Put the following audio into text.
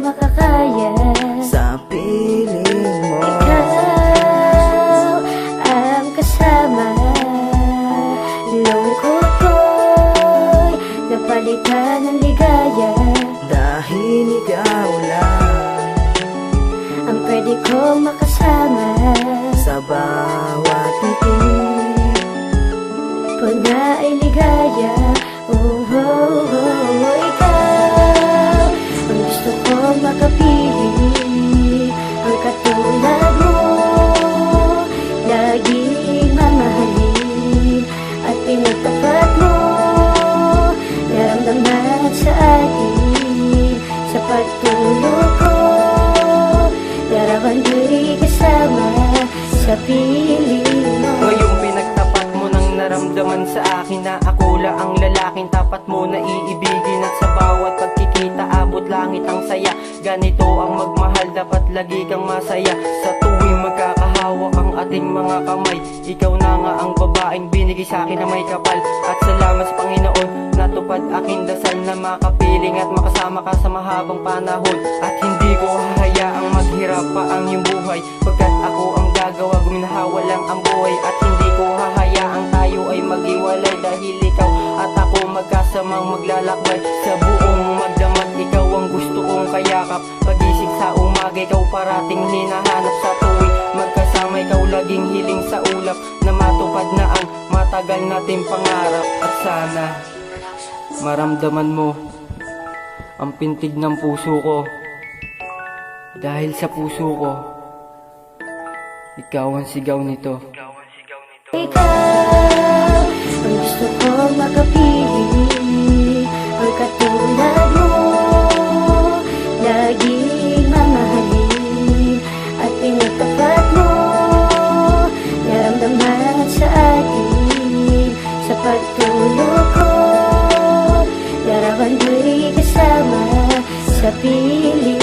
makakaya sa piling mo. Ikaw ang kasama, lungkot ko'y napalitan ng ligaya. Dahil ikaw lang ang pwede kong makasama sa bawat titig. Pag na ay ligaya, oh, oh, oh, ikaw ang gusto kong makapili. Ang katulad mo, laging mamahalin. At pinagtapat mo, naramdaman sa akin. Sa pagtulog ko, larawan ko'y kasama sa piling mo. Ngayong pinagtapat mo nang naramdaman sa akin na ako lang ang lalaking tapat mo na iibigin. At sa bawat pagkikita abot langit ang saya. Ganito ang magmahal, dapat lagi kang masaya. Sa tuwing magkakahawak ang ating mga kamay, ikaw na nga ang babaeng binigay sa akin na may kapal. At salamat sa Panginoon, natupad aking dasal na makapiling at makasama ka sa mahabang panahon. At hindi ko hahayaang maghirap pa ang iyong buhay, pagkat ako ang gagawa, guminahawa lang ang buhay. At hindi ko hahayaang tayo ay maghiwalay, dahil ikaw at ako magkasamang maglalakbay sa buong magdamag. Ikaw ang gusto kong kayakap, pagising sa umaga ikaw parating hinahanap. Sa tuwing magkasama ikaw laging hiling sa ulap, na matupad na ang matagal nating pangarap. At sana maramdaman mo ang pintig ng puso ko, dahil sa puso ko ikaw ang sigaw nito. Ikaw ang gusto kong makapili. Ang katulad mo, laging mamahalin. At pinagtapat mo, naramdaman sa akin. Sa pagtulog ko, larawan ko'y kasama sa piling